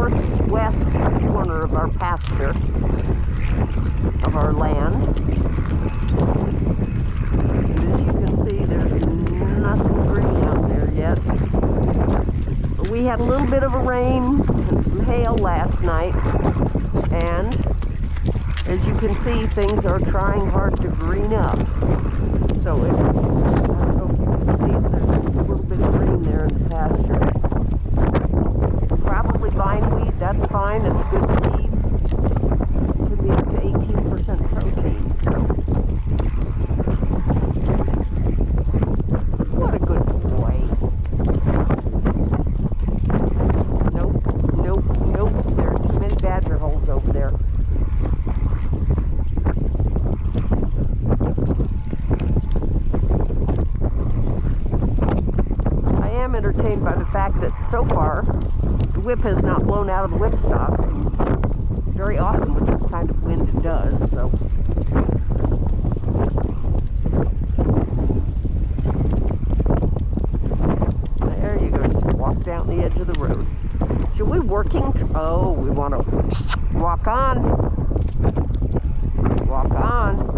northwest corner of our pasture, of our land. And as you can see, there's nothing green out there yet. But we had a little bit of a rain and some hail last night, and as you can see, things are trying hard to green up. So I don't know if you can see it, there's just a little bit of green there in the pasture. Probably vineweed, that's fine, that's good feed. It could be up to 18% protein, so. What a good boy. Nope. There are too many badger holes over there. I am entertained by the fact that so far the whip has not blown out of the whipstock. Very often with this kind of wind it does, so. There you go, just walk down the edge of the road. Should we working? Oh, we want to walk on. Walk on.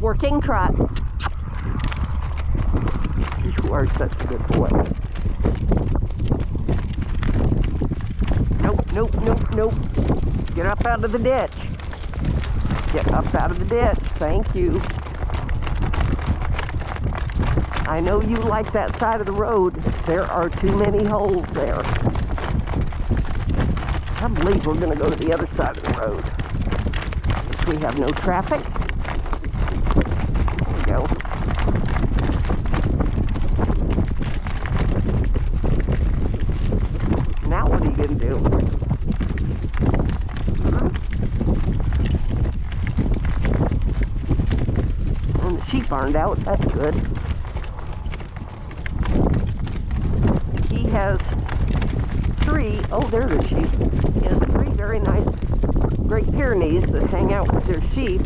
Working trot. You are such a good boy. Nope. Get up out of the ditch. Get up out of the ditch. Thank you. I know you like that side of the road. There are too many holes there. I believe we're going to go to the other side of the road. If we have no traffic. Go. Now what are you going to do? And the sheep aren't out. That's good. He has three, oh, there are the sheep. He has three very nice Great Pyrenes that hang out with their sheep.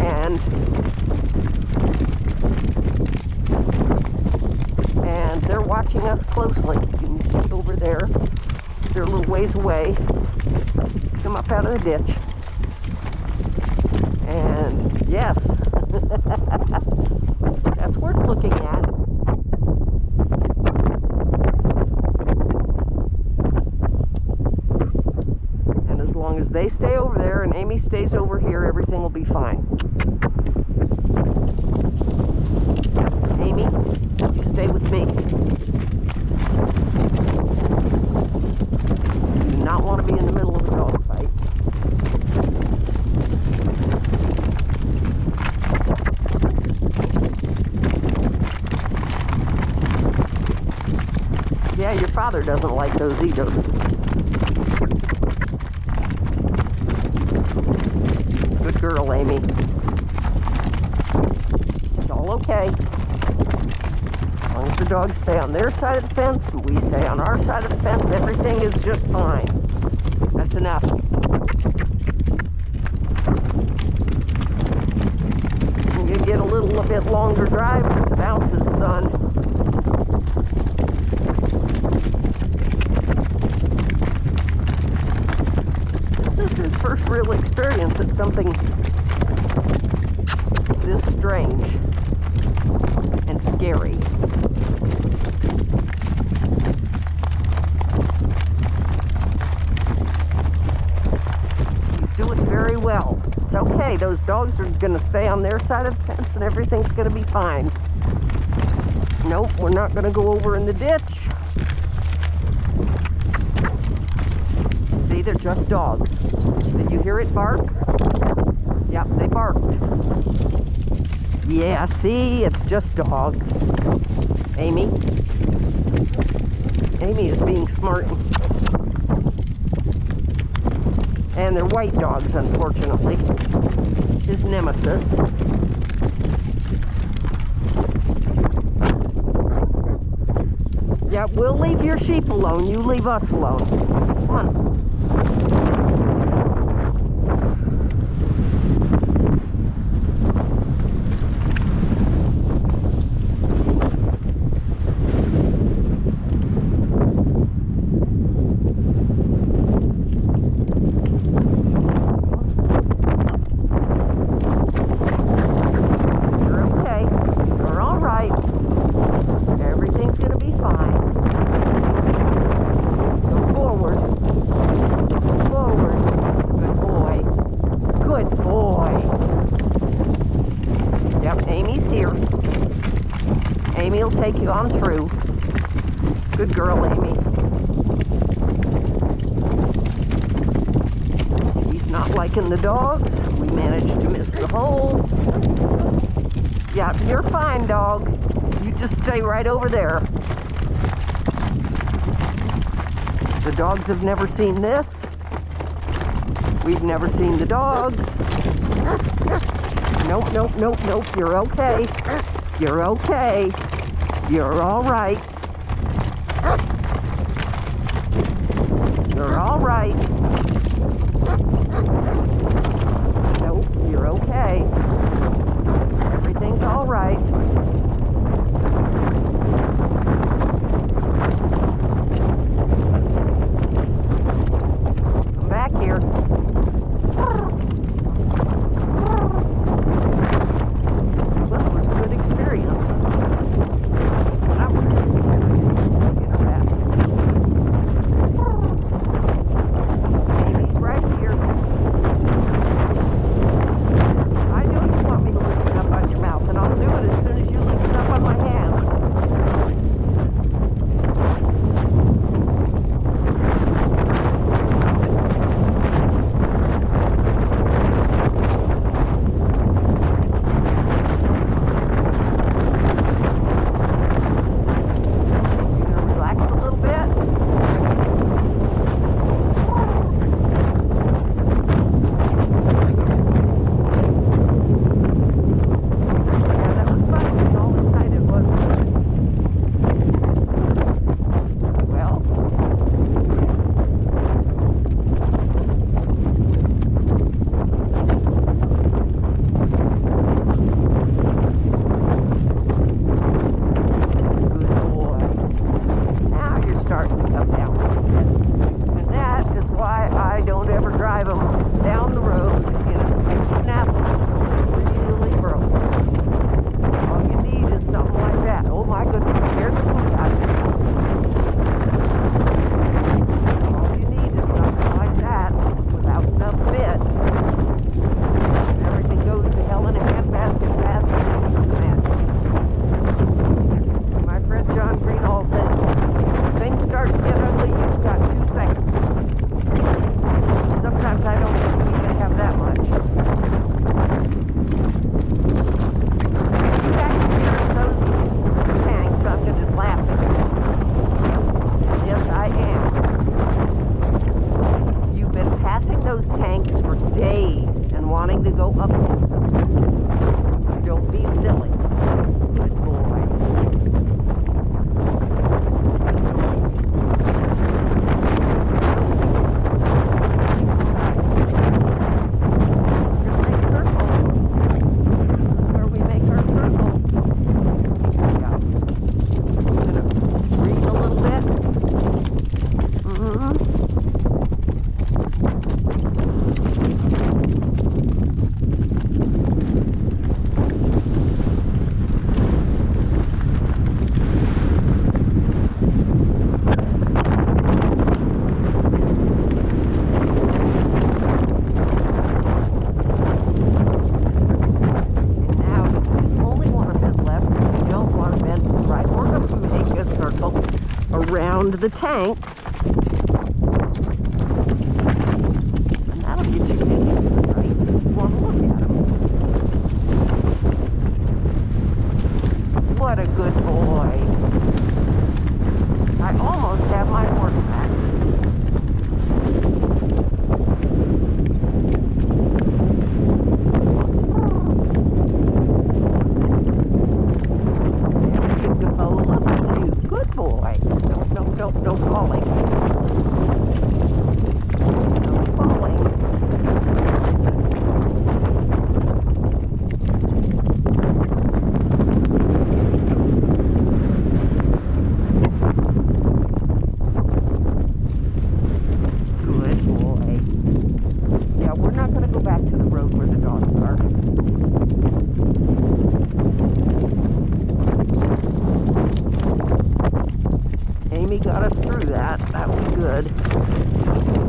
And they're watching us closely. You can see over there. They're a little ways away. Come up out of the ditch. And yes, that's worth looking at. And as long as they stay over there and Amy stays over here, everything will be fine. Amy, you stay with me. You do not want to be in the middle of a dog fight. Yeah, your father doesn't like those either. Good girl, Amy. It's all okay. As long as the dogs stay on their side of the fence and we stay on our side of the fence, everything is just fine. That's enough. You get a little bit longer drive with the bounces, son. This is his first real experience at something this strange and scary. He's doing very well. It's okay. Those dogs are going to stay on their side of the fence and everything's going to be fine. Nope, we're not going to go over in the ditch. See, they're just dogs. Did you hear it bark? Yep, they barked. Yeah, see, it's just dogs. Amy is being smart. And they're white dogs, unfortunately. His nemesis. we'll leave your sheep alone. You leave us alone. Come on. Amy'll take you on through. Good girl, Amy. He's not liking the dogs. We managed to miss the hole. Yeah, you're fine, dog. You just stay right over there. The dogs have never seen this. We've never seen the dogs. Nope, nope, nope, nope. You're okay. You're okay. You're all right. You're all right. Nope, you're okay. Everything's all right. Come back here. Well, it was a good experience. Around the tanks. And that'll get you right. You want to look at them. What a good boy. I almost have my horse back. There you go. Look at you. Good boy. to the road where the dogs are. Amy got us through that. That was good.